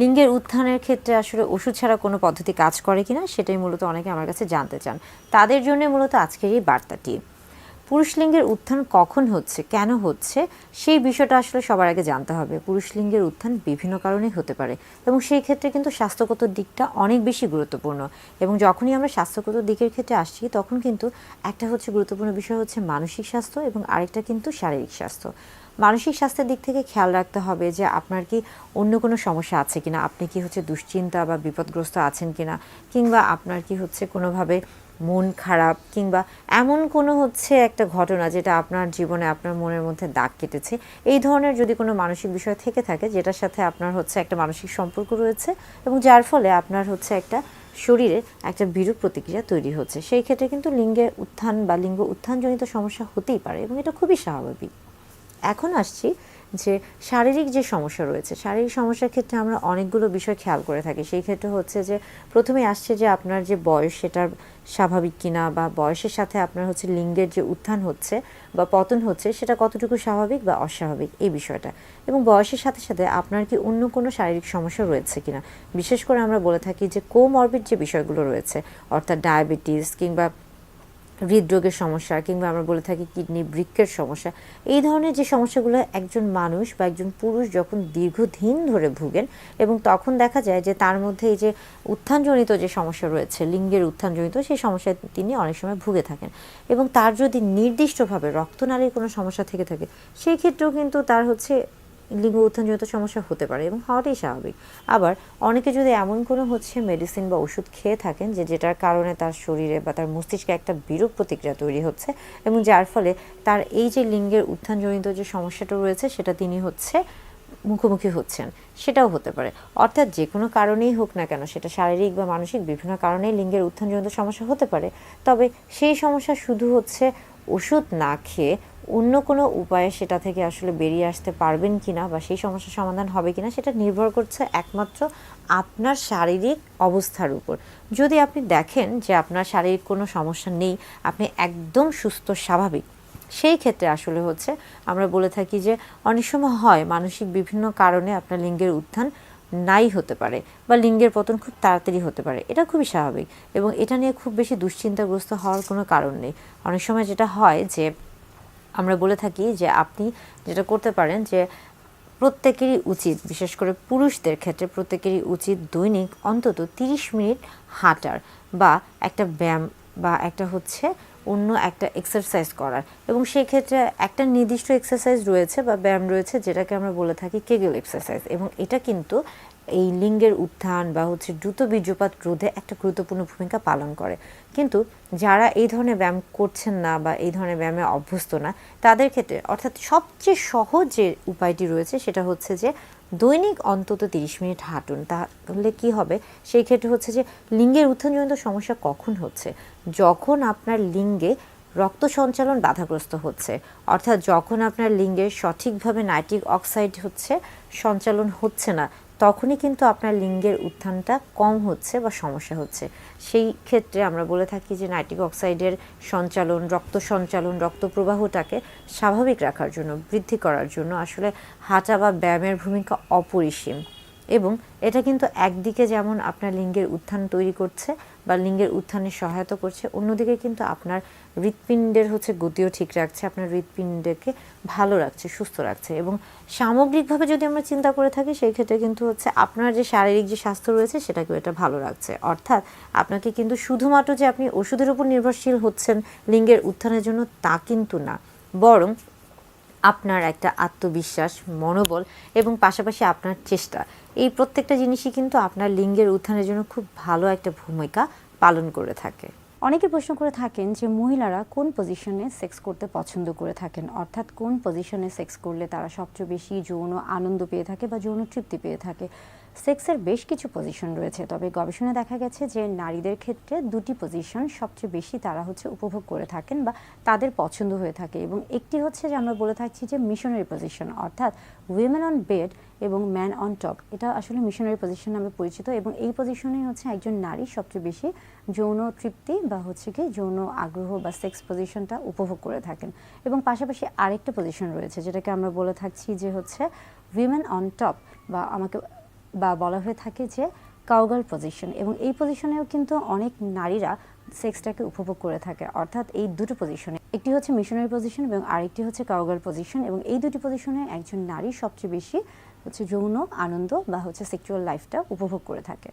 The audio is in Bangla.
লিঙ্গের উত্থানের ক্ষেত্রে আসলে ওষুধ ছাড়া কোনো পদ্ধতি কাজ করে কিনা সেটাই মূলত অনেকে আমার কাছে জানতে চান। তাদের জন্য মূলত আজকের এই বার্তাটি। পুরুষ লিঙ্গের উত্থান কখন হচ্ছে, কেন হচ্ছে, সেই বিষয়টা আসলে সবার আগে জানতে হবে। পুরুষ লিঙ্গের উত্থান বিভিন্ন কারণেই হতে পারে এবং সেই ক্ষেত্রে কিন্তু স্বাস্থ্যগত দিকটা অনেক বেশি গুরুত্বপূর্ণ। এবং যখনই আমরা স্বাস্থ্যগত দিকের ক্ষেত্রে আসছি তখন কিন্তু একটা হচ্ছে গুরুত্বপূর্ণ বিষয় হচ্ছে মানসিক স্বাস্থ্য এবং আরেকটা কিন্তু শারীরিক স্বাস্থ্য। মানসিক স্বাস্থ্যের দিক থেকে খেয়াল রাখতে হবে যে আপনার কি অন্য কোনো সমস্যা আছে কিনা, আপনি কি হচ্ছে দুশ্চিন্তা বা বিপদগ্রস্ত আছেন কিনা, কিংবা আপনার কি হচ্ছে কোনোভাবে মন খারাপ, কিংবা এমন কোনো হচ্ছে একটা ঘটনা যেটা আপনার জীবনে আপনার মনের মধ্যে দাগ কেটেছে। এই ধরনের যদি কোনো মানসিক বিষয় থেকে থাকে যেটার সাথে আপনার হচ্ছে একটা মানসিক সম্পর্ক রয়েছে এবং যার ফলে আপনার হচ্ছে একটা শরীরে একটা বিরূপ প্রতিক্রিয়া তৈরি হচ্ছে, সেই ক্ষেত্রে কিন্তু লিঙ্গের উত্থান বা লিঙ্গ উত্থানজনিত সমস্যা হতেই পারে এবং এটা খুবই স্বাভাবিক। এখন আসছি যে শারীরিক যে সমস্যা রয়েছে, শারীরিক সমস্যার ক্ষেত্রে আমরা অনেকগুলো বিষয় খেয়াল করে থাকি। সেই ক্ষেত্রে হচ্ছে যে প্রথমে আসছে যে আপনার যে বয়স সেটার স্বাভাবিক কিনা, বা বয়সের সাথে আপনার হচ্ছে লিঙ্গের যে উত্থান হচ্ছে বা পতন হচ্ছে সেটা কতটুকু স্বাভাবিক বা অস্বাভাবিক এই বিষয়টা। এবং বয়সের সাথে সাথে আপনার কি অন্য কোনো শারীরিক সমস্যা রয়েছে কিনা, বিশেষ করে আমরা বলে থাকি যে কোমরবিড যে বিষয়গুলো রয়েছে, অর্থাৎ ডায়াবেটিস কিংবা হৃদরোগের সমস্যা, কিংবা আমরা বলে থাকি কিডনি বৃক্কের সমস্যা, এই ধরনের যে সমস্যাগুলো একজন মানুষ বা একজন পুরুষ যখন দীর্ঘদিন ধরে ভুগেন এবং তখন দেখা যায় যে তার মধ্যে এই যে উত্থানজনিত যে সমস্যা রয়েছে, লিঙ্গের উত্থানজনিত সেই সমস্যায় তিনি অনেক সময় ভুগে থাকেন এবং তার যদি নির্দিষ্টভাবে রক্তনালীর কোনো সমস্যা থেকে থাকে সেই ক্ষেত্রেও কিন্তু তার হচ্ছে লিঙ্গ উত্থানজনিত সমস্যা হতে পারে এবং হওয়াটাই স্বাভাবিক। আবার অনেকে যদি এমন কোনো হচ্ছে মেডিসিন বা ওষুধ খেয়ে থাকেন যেটার কারণে তার শরীরে বা তার মস্তিষ্কে একটা বিরূপ প্রতিক্রিয়া তৈরি হচ্ছে এবং যার ফলে তার এই যে লিঙ্গের উত্থানজনিত যে সমস্যাটা রয়েছে সেটা তিনি হচ্ছে মুখোমুখি হচ্ছেন, সেটাও হতে পারে। অর্থাৎ যে কোনো কারণেই হোক না কেন, সেটা শারীরিক বা মানসিক বিভিন্ন কারণেই লিঙ্গের উত্থানজনিত সমস্যা হতে পারে। তবে সেই সমস্যা শুধু হচ্ছে ওষুধ না খেয়ে অন্য কোনো উপায়ে সেটা থেকে আসলে বেরিয়ে আসতে পারবেন কিনা বা সেই সমস্যার সমাধান হবে কিনা সেটা নির্ভর করছে একমাত্র আপনার শারীরিক অবস্থার উপর। যদি আপনি দেখেন যে আপনার শারীরিক কোনো সমস্যা নেই, আপনি একদম সুস্থ স্বাভাবিক, সেই ক্ষেত্রে আসলে হচ্ছে আমরা বলে থাকি যে অনেক সময় হয় মানসিক বিভিন্ন কারণে আপনার লিঙ্গের উত্থান নাই হতে পারে বা লিঙ্গের পতন খুব তাড়াতাড়ি হতে পারে, এটা খুবই স্বাভাবিক এবং এটা নিয়ে খুব বেশি দুশ্চিন্তাগ্রস্ত হওয়ার কোনো কারণ নেই। অনেক সময় যেটা হয় যে আমরা বলে থাকি যে আপনি যেটা করতে পারেন যে প্রত্যেকেরই উচিত, বিশেষ করে পুরুষদের ক্ষেত্রে প্রত্যেকেরই উচিত দৈনিক অন্তত 30 মিনিট হাঁটার বা একটা ব্যায়াম বা একটা হচ্ছে অন্য একটা এক্সারসাইজ করার। এবং সেই ক্ষেত্রে একটা নির্দিষ্ট এক্সারসাইজ রয়েছে বা ব্যায়াম রয়েছে যেটাকে আমরা বলে থাকি কেগেল এক্সারসাইজ, এবং এটা কিন্তু এই লিঙ্গের উত্থান বা হচ্ছে দ্রুত বীর্যপাত রোধে একটা গুরুত্বপূর্ণ ভূমিকা পালন করে। কিন্তু যারা এই ধরনের ব্যায়াম করছেন না বা এই ধরনের ব্যায়ামে অভ্যস্ত না, তাদের ক্ষেত্রে অর্থাৎ সবচেয়ে সহজ যে উপায়টি রয়েছে সেটা হচ্ছে যে দৈনিক অন্তত 30 মিনিট হাঁটুন। তাহলে কি হবে, সেই ক্ষেত্রে হচ্ছে যে লিঙ্গের উত্থানজনিত সমস্যা কখন হচ্ছে, যখন আপনার লিঙ্গে রক্ত সঞ্চালন বাধাগ্রস্ত হচ্ছে, অর্থাৎ যখন আপনার লিঙ্গের সঠিকভাবে নাইট্রিক অক্সাইড হচ্ছে সঞ্চালন হচ্ছে না, তখনই কিন্তু আপনার লিঙ্গের উত্থানটা কম হচ্ছে বা সমস্যা হচ্ছে। সেই ক্ষেত্রে আমরা বলে থাকি যে নাইট্রিক অক্সাইডের সঞ্চালন, রক্ত সঞ্চালন, রক্ত প্রবাহটাকে স্বাভাবিক রাখার জন্য, বৃদ্ধি করার জন্য আসলে হাঁটা বা ব্যায়ামের ভূমিকা অপরিসীম। এবং এটা কিন্তু একদিকে যেমন আপনার লিঙ্গের উত্থান তৈরি করছে বা লিঙ্গের উত্থানে সহায়তা করছে, অন্যদিকে কিন্তু আপনার হৃৎপিণ্ডের হচ্ছে গতিও ঠিক রাখছে, আপনার হৃৎপিণ্ডকে ভালো রাখছে, সুস্থ রাখছে। এবং সামগ্রিকভাবে যদি আমরা চিন্তা করে থাকি সেই ক্ষেত্রে কিন্তু হচ্ছে আপনার যে শারীরিক যে স্বাস্থ্য রয়েছে সেটাকেও এটা ভালো রাখছে। অর্থাৎ আপনাকে কিন্তু শুধুমাত্র যে আপনি ওষুধের উপর নির্ভরশীল হচ্ছেন লিঙ্গের উত্থানের জন্য তা কিন্তু না, বরং আপনার একটা আত্মবিশ্বাস, মনোবল এবং পাশাপাশি আপনার চেষ্টা, এই প্রত্যেকটা জিনিসই কিন্তু আপনার লিঙ্গের উত্থানের জন্য খুব ভালো একটা ভূমিকা পালন করে থাকে। অনেকে প্রশ্ন করে থাকেন যে মহিলারা কোন পজিশনে সেক্স করতে পছন্দ করে থাকেন, অর্থাৎ কোন পজিশনে সেক্স করলে তারা সবচেয়ে বেশি যৌন আনন্দ পেয়ে থাকে বা যৌন তৃপ্তি পেয়ে থাকে। সেক্সের বেশ কিছু পজিশন রয়েছে, তবে গবেষণায় দেখা গেছে যে নারীদের ক্ষেত্রে দুটি পজিশন সবচেয়ে বেশি তারা হচ্ছে উপভোগ করে থাকেন বা তাদের পছন্দ হয়ে থাকে, এবং একটি হচ্ছে যে আমরা বলে থাকছি যে মিশনারি পজিশন, অর্থাৎ উইমেন অন বেড এবং ম্যান অন টপ। এটা আসলে মিশনারি পজিশন নামে পরিচিত এবং এই পজিশনে হচ্ছে একজন নারী সবচেয়ে বেশি যৌন তৃপ্তি বা হচ্ছে কি যৌন আগ্রহ বা সেক্স পজিশনটা উপভোগ করে থাকেন। এবং পাশাপাশি আরেকটা পজিশন রয়েছে যেটাকে আমরা বলে থাকছি যে হচ্ছে উইমেন অন টপ, বা আমাকে বা বলা হয়ে থাকে যে কাউগার্ল পজিশন, এবং এই পজিশনেও কিন্তু অনেক নারীরা সেক্সটাকে উপভোগ করে থাকে। অর্থাৎ এই দুটো পজিশনে, একটি হচ্ছে মিশনারি পজিশন এবং আরেকটি হচ্ছে কাউগার্ল পজিশন, এবং এই দুটি পজিশনে একজন নারী সবচেয়ে বেশি হচ্ছে যৌন আনন্দ বা হচ্ছে সেক্সুয়াল লাইফটা উপভোগ করে থাকে।